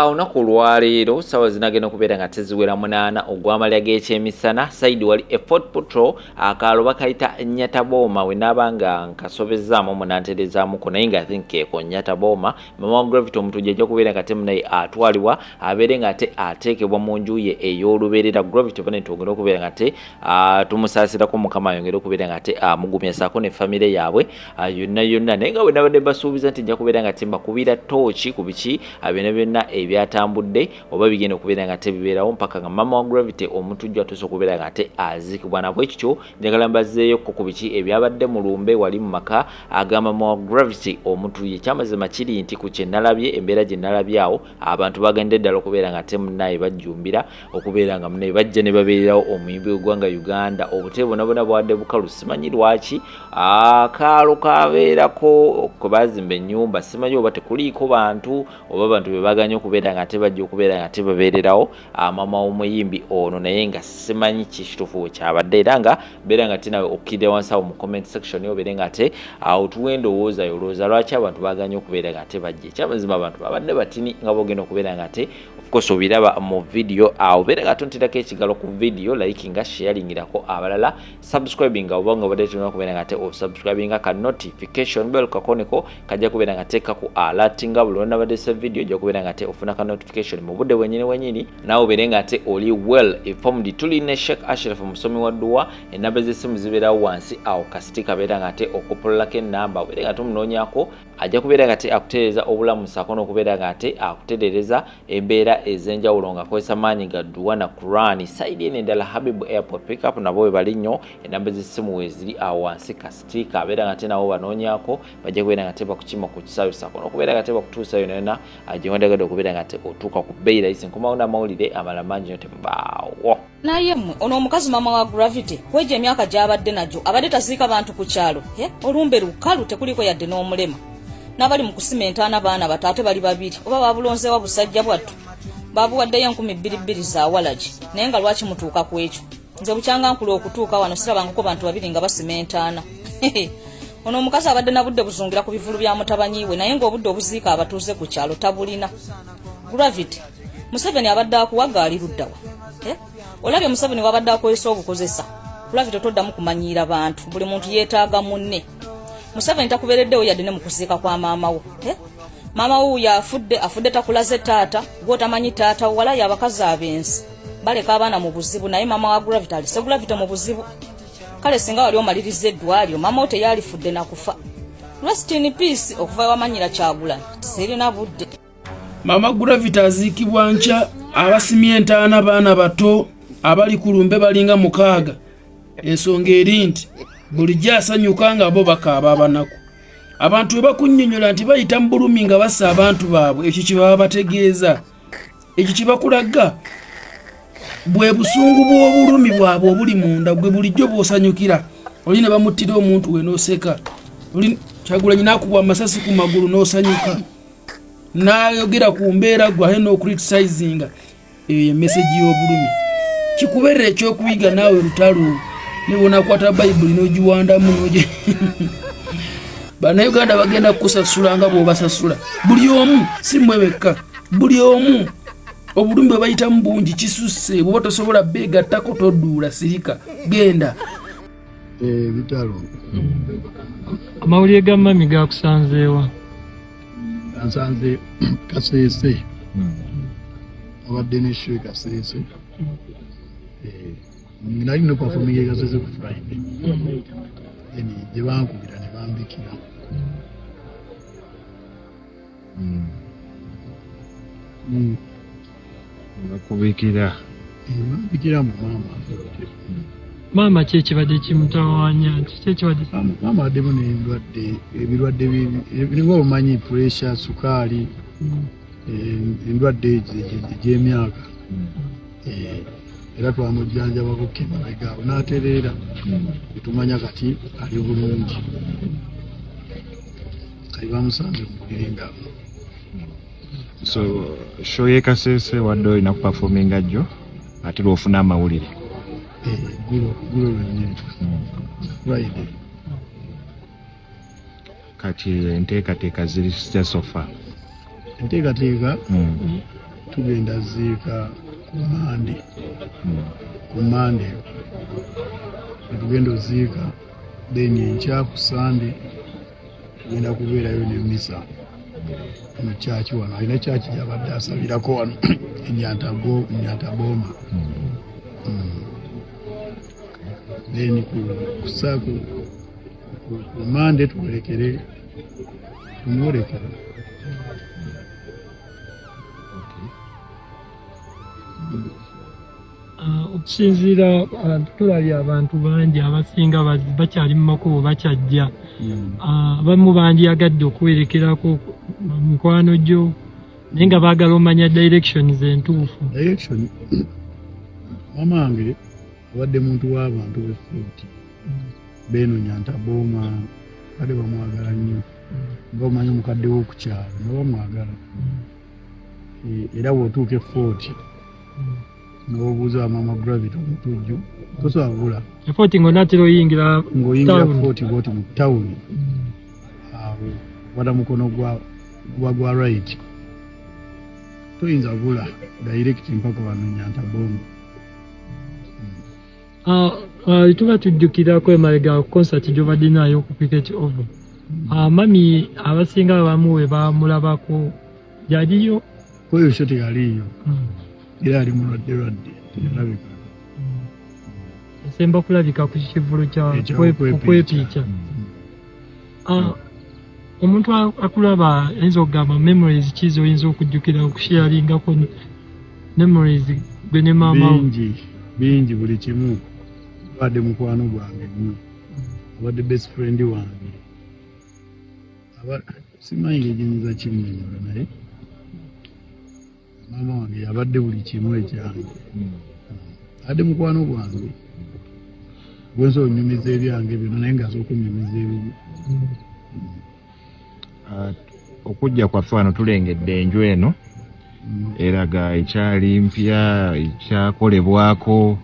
Unaku lwaleero sawa zinagenda kubeera nga teziwera 8 ogw'amalya g'ekyemisana side wali Fort Patrol akaalo bakayita Nyataboma we nabanga nkasobezaamu munanterezaamuko naye nga think eko Nyataboma mama Gravity omutujja ajja kubeera nga temunaye atwalibwa abeere nga ate ateekebwa mu nju ye ey'olubeerera Gravity bane twogera okubeera nga ate tumusaasirako mukama ayongera okubeera nga ate mugumya saako ne famire yaabwe yonna naye nga bwe nabadde basuubiza nti nja kubeera nga tembakubira tooki ku biki byonna ebyatambudde oba bigenda okubeera nga tebibeerawo mpaka nga mama wa Gravity omutujja atuuse okubeera nga ate azikibwa nabwe ekityo njagala mbazzeeyo ku biki ebyabadde mu lumbe wali mu maka aga mama wa Gravity omutujja ekyamazima kiri nti ku kye nalabye embeera gye nalabye awo abantu bagenda eddala okubeera nga temunaye bajjumbira okubeera nga munaye bajja ne babeererawo omuyimbi w'eggwanga Uganda obutebe bonna bwadde bukalu simanyi lwaki akaalo kabeerako kwe baazimba ennyumba simanyi oba tekuliiko bantu oba bantu baganye okubeera nga tebajja okubeera nga tebabeererawo mama w'omuyimbi ono naye nga simanyi kikituufu kyabadde era nga beera nga tinawe okkirira wansi awo mu comment section obeere nga ate otuwe endowooza olowooza lwaki abantu baganye okubeera nga tebajja ekyamazima abantu babadde batini nga bogenda okubeera nga ate of course obiraba mu video obeera nga tonterako ekigalo ku video likinga sharingirako abalala subscribing oba nga obadde tulina okubeera nga ate osubscribinga ka notification bell kakoneko kajja kubeera nga teekaku alertinga buli lwonna badde video ojja kubeera nga ate ofuna ka notification mu budde bwennyini naawe obeere nga ate oli well informed tuli ne Sheikh Ashraf musomi wa dduwa enamba z'essimu zibeerawo wansi awo kasiti kabeera nga ate okupululako ennamba obeere nga tumunoonyako ajja kubeera nga ate akutereeza obulamu saako n'okubeera nga ate akutereereza embeera ez'enjawulo ng'akozesa maanyi ga dduwa na Quran side eno endala Habib Airport pickup nabo we bali nnyo enamba z'essimu weeziri awo wansi kasiti kabeera nga ate nabo banoonyako bajja kubeera nga ate bakukima ku kisaawe saako n'okubeera nga ate bakutuusa yonna ajiwandagadde okubeera nga ate otuuka ku bbeeyi layisi nkomawo n'amawulire amala mangi nyo tembaawo naye mmwe ono omukazi mama wa Gravity kwejja emyaka gy'abadde nagyo abadde tasiika bantu ku kyalo olumbe lukalu tekuliko yadde n'omulema n'abali mu kusimentaana baana bataate bali babiri oba babulonzeewa busajja bwattu babuwaddeyo 2,200 za walagi naye nga lwaki mutuuka ku ekyo nze bukyanga nkula okutuuka wano sirabangako bantu babiri nga basimentaana ono omukazi abadde na budde buzungira ku bivulu bya mutabanyiwe naye ng'obudde obuziika abatuuze ku kyalo tabulina Gravity Museveni abadde akuwagaali luddawa olabye Museveni wabadde akozesa obukozesa Gravity toddamu kumanyiira bantu buli muntu yeetaaga munne Museveni takubeereddewo yadde ne mu kuziika kwa maama wo maama wo afudde takulaze taata gw'otamanyi taata walayo abakazi ab'ensi baleka abaana mu buzibu naye maama wa Gravity alise Gravity mu buzibu kale singa wali omaliriza eddwaliro maama wo teyalifudde nakufa rest in peace okuva ewamanyira Kyagulanyi sirina budde mama Gravity aziikibwa nkya abasimye entaana baana bato abali ku lumbe balinga 6 ensonga eri nti bulijjo asanyuka nga bo bakaaba abanaku abantu we bakunnyonnyola nti bayita mu bulumi nga bassa abantu baabwe ekyo kye baba bategeeza ekyo kye bakulaga bwe busungu bw'obulumi bwabwe obuli munda gwe bulijjo bw'osanyukira oli ne bamuttira omuntu we n'oseka oli Kyagulanyi n'akubwa amasasi ku magulu n'osanyuka n'ayogera ku mbeera gwahe n'okuriticizinga eyo ye message y'obulumi kikubeerera ekyokuyiga naawe lutalo nibonakwata bayibuli n'ogiwandamu noje Bannayuganda bagenda kukusasula nga bw'obasasula buli omu si mmwe bekka buli omu obulumi bwe bayitamu bungi kisusse bw'oba tosobola beegattako todduula sirika genda bitalo amawulire ga mami gakusanzeewa ansanze Kasese abadde n'eshow Kasese nali no performing ya Kasese ku Friday gye bankubira ne bambikira bambikira mu maama ki ekibadde kimutawaanya maama addemu ebirwadde biringa obumanyi pressure sukaali endwadde egy'emyaka era twamujjanjabako kemabegaawo n'atereera etumanya kati ali bulungi kali bamusanze mu buliri nga so show ye Kasese wadde olina kupafominga jjo ate lwofuna amawulire gulo lwennyini Friday kati enteekateeka ziri zitya sofa enteekateeka tugenda ziika ku Mande tugenda oziika then enkya ku Sande tugenda kubeerayo n'emmisa mu kyaki wano alina kyaki gyabadde asabirako wano Nyantaboma then ku Mande tumwolekere okusinziira tulabye abantu bangi abasinga bakyali mu makubo bakyajja abamu bandyagadde okuwerekerako mikwano gyo naye nga baagala omanya directions entuufu. Direction mama wange abadde muntu w'abantu b'effuuti beeno Nyantaboma kale bamwagala nnyo ng'omanyi omukadde w'okukyalo nga bamwagala era bw'otuuka effuuti n'obuuza mama Gravity omutujju tosobula effuuti ng'onaatera oyingira ffuuti bw'oti mu tawuni awo wada mukono gwa right toyinza bula direct mpaka wano Nyantaboma. Tuba tujjukirako emabega concert gy'obadde nayo ku Cricket Oval. Mami abasinga abamu we bamulabako yaliyo? Oyo sho teyaliyo era ali mulwadde teyalabika. Esemba kulabika ku kivulu kya kwepiica. Omuntu akulaba ayinza okugamba memories kizo oyinza okujjukira okusharringako memories gwe ne maama bingi buli kimu abadde mukwano gwange nnyo abadde best friend wange simanyi ng'enyinza kimmenyola naye maama wange yabadde buli kimu ekyange abadde mukwano gwange gwensobola onyumiza ebyange byonna naye ng'asooka onyumiza ebibi. Okujja kwaffe wano tulengedde enju eno eraga ekyali mpya ekyakolebwako.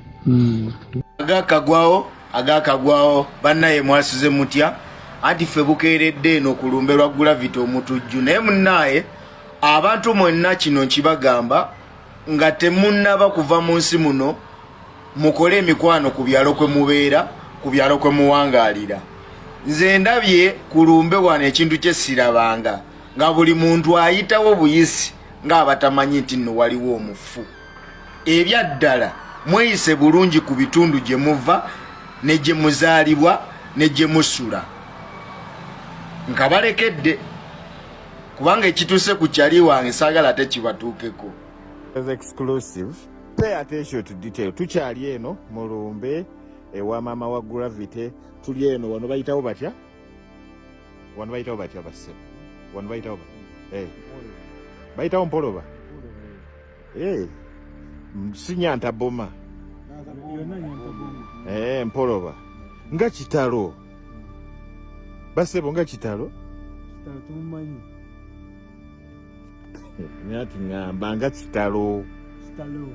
Agakagwawo bannaye mwasize mutya anti ffe bukeeredde eno ku lumbe lwa Gravity omutujju naye munnaye abantu mwenna kino nkibagamba nga temunnaba kuva mu nsi muno mukole emikwano ku byalo kwe mubeera ku byalo kwe muwangaalira. Nze ndabye ku lumbe wano ekintu kye sirabanga nga buli muntu ayitawo buyisi ng'abatamanyi nti nno waliwo omufu. Ebyaddala mweyise bulungi ku bitundu gye muva ne gye muzaalibwa ne gye musula. Nkabalekedde kubanga ekituuse ku kyali wange saagala ate kibatuukeko. As exclusive, pay attention to detail. Tukyali eno mu lumbe ewa maama wa Gravity. Tuli eno wano bayitawo batya? Wano bayitawo batya basse? Wano bayitawo batya? Bayitawo Mpoloba? Si Nyantaboma. Mpoloba. Nga kitalo. Basebo nga kitalo? Kitalo tumumanyi. Nyati ngamba nga kitalo. Kitalo.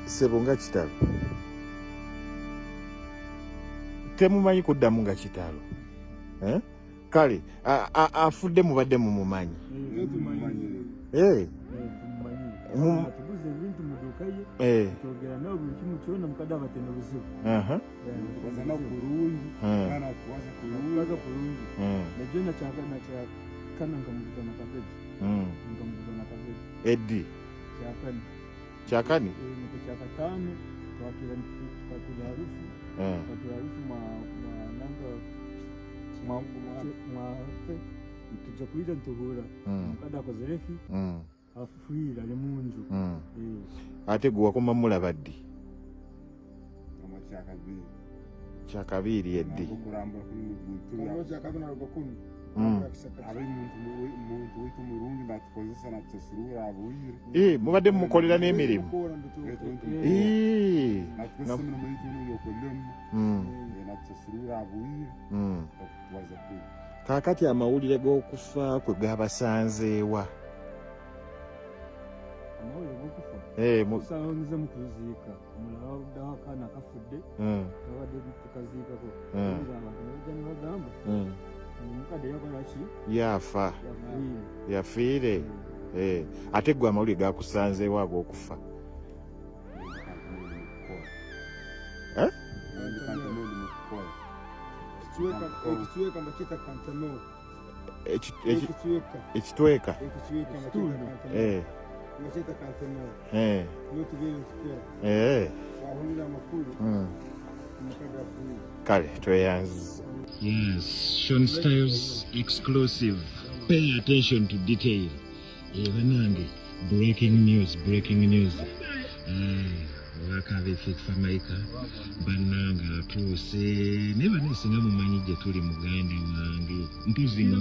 Sebo nga kitalo. Temumanyi kuddamu nga kitalo. Kale afudde mubadde mumumanyi. Tuguze ebintu mu dduuka ye twogera nawe buli kimu kyonna mukadde abatenda buzibu wazana kulungi anakuwaza kulungi najjo nakyakana nkamuguza na kabeji nkamuguza na kabeji eddi kyakani niko kyakataano twakira tukatula harufu mananga tujja kuyita ntubuula mukadde akozerefi afuira ali munju ate gwe wakoma mulaba ddi? Kyakabiiri eddi mubadde mumukolera n'emirimu kaakati amawulire g'okufa kwe gabasanzeewa? Musanze mukuziika omulala wabuddewo akaana kafudde kabadde tukaziikako abantu bagamba omukadde yakola ki? Yafa yafiire ate gwe amawulire gakusanzeewo ag'okufa. Ekitweka kale tweyanziza. Yes, Sean Styles exclusive. Pay attention to detail. Banange, breaking news. Wakabe fake famaika bananga atuse neba nesinga mumanyi gye tuli muganda wange mpuzinga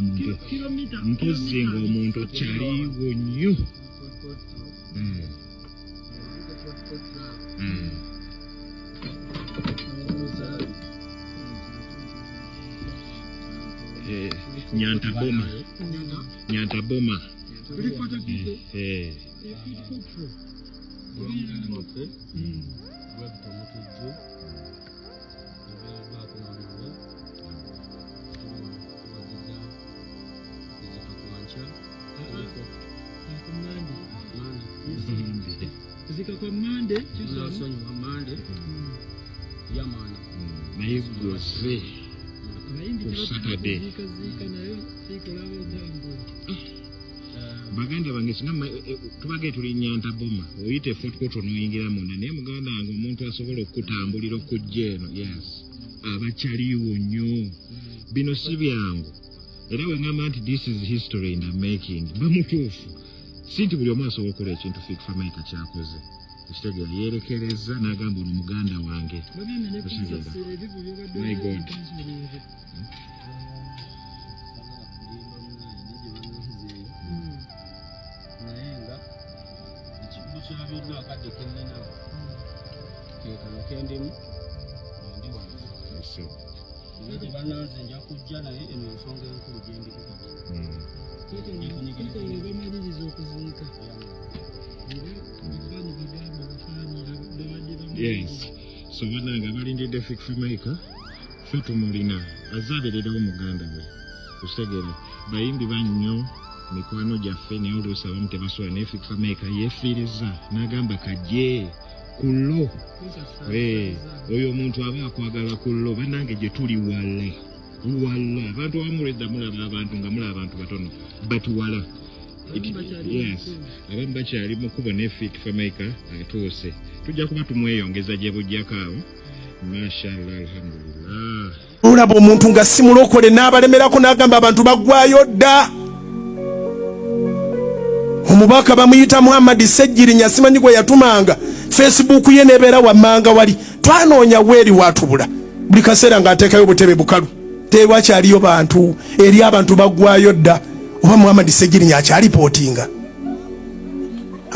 omuntu kyaliwo nnyo. Nyantaboma baganda bange singa tubage tuli Nyantaboma oyite Fort Portal noyingira munda naye muganda wange omuntu asobola okutambulira okujja eno. Yes, abakyaliwo nnyo. Bino si byangu era wengamba nti this is history in the making. Bamutuufu si nti buli omu asobola okukola ekintu Fake Fameka kyakoze. Ekitegeera yeerekereza n'agamba ono muganda wange. My God. Yes, so bananga balindidde Fake Fameka ffe tumulina azaabererawo muganda we. Kutegere bayimbi bannyo mikwano gyaffe naye oluusi abamu tebasobola naye Fake Fameka yeefiiriza n'agamba kajje kullo. Oyo omuntu aba akwagala kullo. Bannange gye tuli wala abantu abamuledda mulaba abantu nga mulaba abantu batono batuwala. Yes, abamu bakyali mu kubo ne Fake Fameka atuuse. Tujja kuba tumweyongeza gye bujjako awo. Mashallah, alhamdulillah. Olaba omuntu nga simulokole n'abalemerako n'agamba abantu baggwayo dda. Omubaka bamuyita Muhammad Sejjirinya simanyi gwe yatumanga. Facebook ye nebeera wammanga wali. Twanoonya weeri watubula. Buli kaseera ng'ateekayo obutebe bukalu. Tewakyaliyo bantu eri abantu baggwayo dda. Oba Muhammad Sejjirinya akyalipootinga.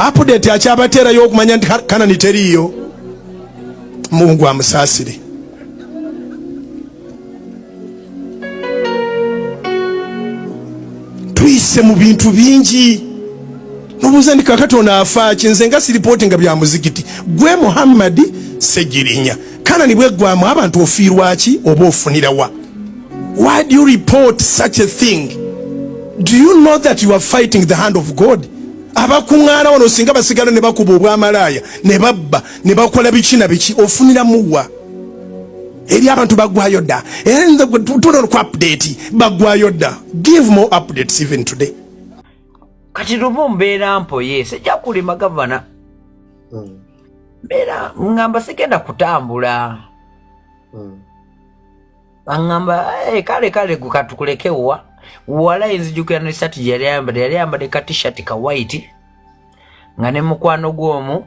Update akyabateerayo okumanya nti Kanani teriiyo. Mungu amusaasire. Tuyise mu bintu bingi. Nobuuza ndi kakati ono afa kinze nga siripotinga bya muzikiti. Gwe Muhammad Sejjirinya. Kanani bwe gwamu abantu ofiirwa ki oba ofunira wa? Why do you report such a thing? Do you know that you are fighting the hand of God? Abakuŋŋaana wano singa basigala ne bakuba obwamalaaya ne babba ne bakola biki na biki ofunira muwa eri abantu baggwayo dda era tuno ku update baggwayo dda. Give more updates even today. Kati lumu mbeera mpoye sijja kulima gavana. Mbeera ngamba sigenda kutambula. Ngamba kale gukatukulekewa. Wala inzijukira ne sati yali ayambadde ka t-shirt ka white nga ne mukwano gwomu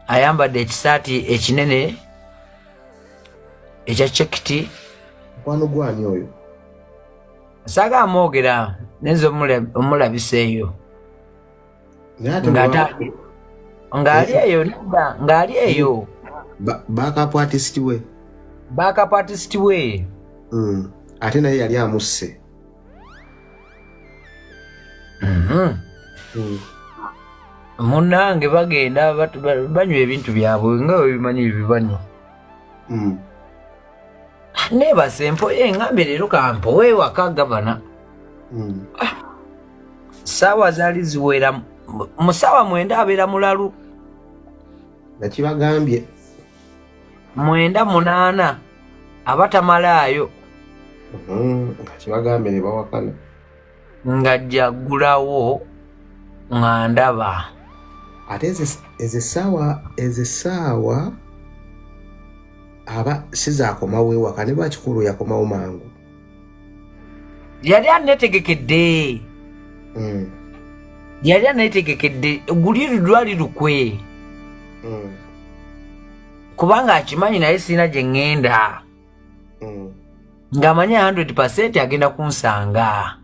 ayambadde ekisaati ekinene ekya checked. Mukwano gwani oyo? Saga amwogera nenzo omulabiseeyo ngali eyo backup artist we. Ate naye yali amusse. Munange bagenda banywa ebintu byabwe nga bimanyi ebibanywa. Neebase empoye ngambe leero kampowe waka gavana. sawa zaali ziwera mu ssaawa 9 abeera mulalu nga kibagambye 9-8 aba tamalaayo nga kibagambye ne bawakana nga jjaggulawo nga ndaba ate ezo essaawa aba sizaakomawo ewaka ne lwakikulu yakomawo mangu yali aneetegekedde yali aneetegekedde guli lwali lukwe kubanga akimanyi naye sirina gye ŋŋenda ng'amanyi 100% agenda kunsanga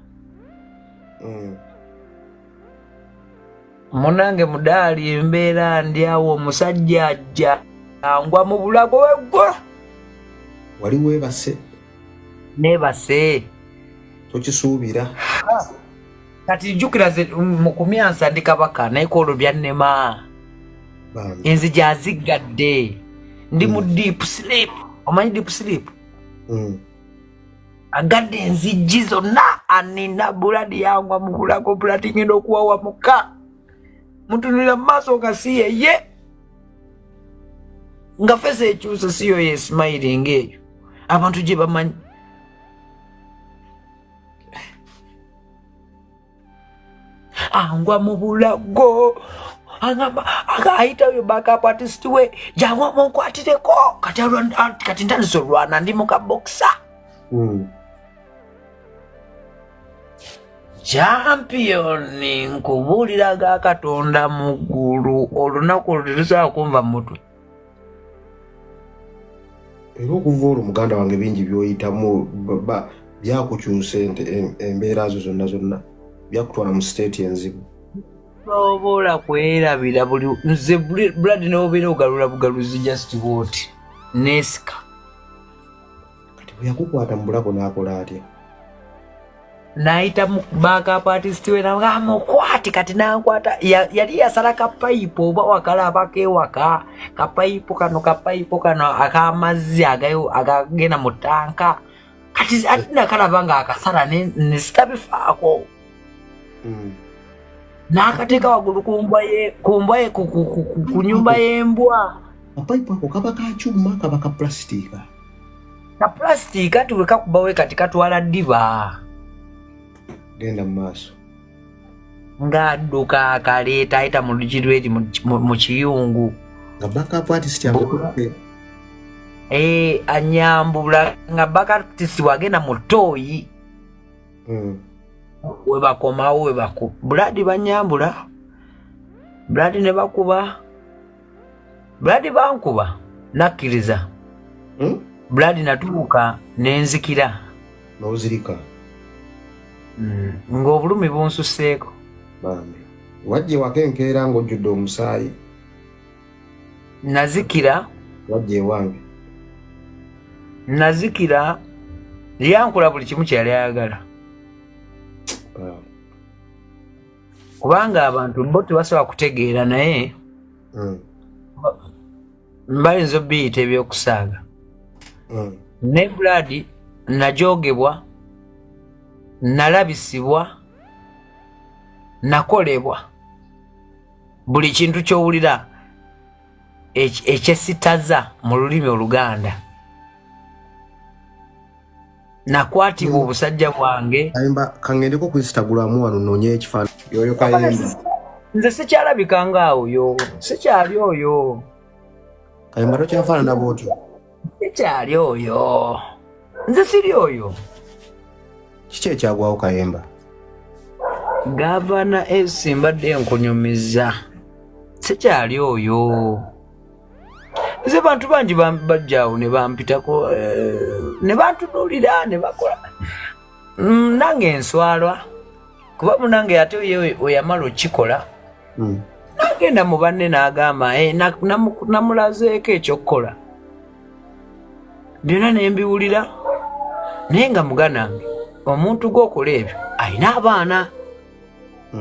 munange mudaali embeera ndyawo omusajja ajja angwa mu bulago weggula wali weebase neebase tokisuubira kati jjukira mu kumyansa ndi kabaka naye koolwo byannema enzija aziggadde ndi mu deep sleep omanyi deep sleep agadde enzijji zonna anina buladi yangwa mu bulago buladi ngenda okuwawa muka mutunulira mu maaso nga si yeye nga fesa ekyusa si yo yesmiling eyo abantu gye bamanyi angwa mu bulago ayitayo backup artist we jangu munkwatireko kati ntandise olwana ndi mu kabokisa championi nkubuulira ga Katonda mu ggulu olunaku olwo tetusobola kunva mutwe era okuva olwo muganda wange bingi byoyitamu byakukyusa embeera zo zonna byakutwala mu state enzibu sobola kwerabira buli nze blood n'obeera ogalula bugaluzi just what nesika kati bwe yakukwata mu bulago n'akola atya naayita mu backup artist we namukwati kati nankwata yali yasala kapayipo oba wakalabako ewaka kapayipo kano ak'amazzi agagenda mu tanka kati ati nakalaba nga akasala nesitabifaako n'akateeka waggulu ku nyumba y'embwa kapayipo ako kaba kakyuma kaba kapulasitika ati we kakubawe kati katwala ddiba genda mu maaso ng'adduka akaleeta ayita mu lugi lweri mu kiyungu nga backup artist yamukutte anyambula nga backup artist wagenda mu ttooyi we bakomawo buladi banyambula buladi ne bakuba buladi bankuba nakkiriza buladi natuuka nenzikira n'ozirika ng'obulumi bunsuseeko bambi wajje wakenkeera ng'ojjudde omusaayi nazikira wajje ewange nazikira lyankola buli kimu kye yali ayagala kubanga abantu bo tebasobola kutegeera naye mbalinza obiyita ebyokusaaga ne buladi najogebwa nalabisibwa nakolebwa buli kintu ky'owulira ekyesitaza mu lulimi Oluganda nakwatibwa obusajja bwange kayimba kangendeko ku Instagram wano noonye ekifaananyi yoyo kayimba nze sikyalabika ngaawo sikyali oyo kayimba tokyafaanana bwotyo sikyali oyo nze siri oyo kiki ekyagwawo kayemba gavana mbadde nkunyumiza sikyali oyo nze bantu bangi bajjaawo ne bampitako ne bantunuulira ne bakola nange enswalwa kuba munange ate oyamala okikola nagenda mu banne n'agamba namulazeeko ekyokukola byonna ne mbiwulira naye nga muganange omuntu gw'okola ebyo alina abaana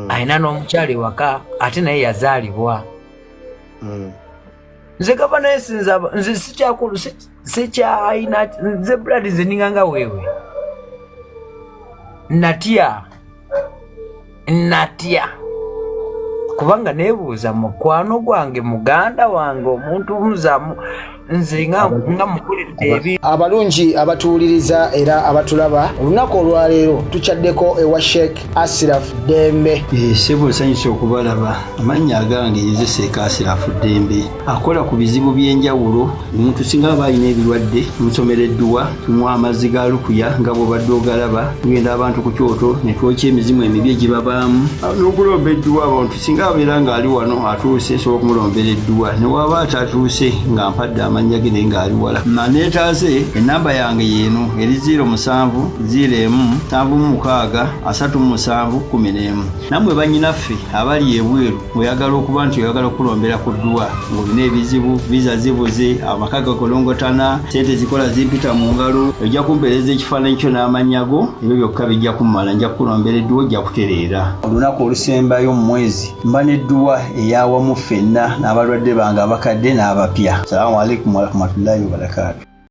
alina n'omukyala ewaka ate naye yazaalibwa nze gavana yesinza nze sikyakulu sikyayina nze buladi nze ninganga weewe natya natya kubanga nebuuza mukwano gwange muganda wange omuntu muzamu nze nga mukuledde ebi. Abalungi abatuwuliriza era abatulaba olunaku olwaleero tukyaddeko ewa Sheikh Asiraf Dembe. Sebo nsanyusa okubalaba. Amannya agange Yezeseeka Asiraf Dembe akola ku bizibu by'enjawulo. Omuntu singa aba alina ebirwadde tumusomereddwa, tumuwa amazzi ga lukuya nga bw'obadde ogalaba, tugenda abantu ku kyoto ne twokya emizimu emibi egibabaamu n'okulomba edduwa. Abantu singa abeera ng'ali wano atuuse sobola okumulombera edduwa, ne waba atatuuse nga mpadde amannya ge naye ng'ali wala. Neetaase ennamba yange yeeno eri 0701763711. Nammwe bannyinaffe abali ebweru oyagala okuba nti oyagala okulombera ku dduwa ng'olina ebizibu, viza zibuze, amaka gakolongotana, sente zikola zimpita mu ngalo, ojja kumpeereza ekifaananyi kyo n'amannya go, ebyo byokka bijja kummala, nja kukulombera edduwa, ojja kutereera. Olunaku olusembayo mu mwezi mba n'edduwa eyawamu ffenna n'abalwadde bange abakadde n'abapya. Salaamu alaikum warahmatullahi wabarakatuh.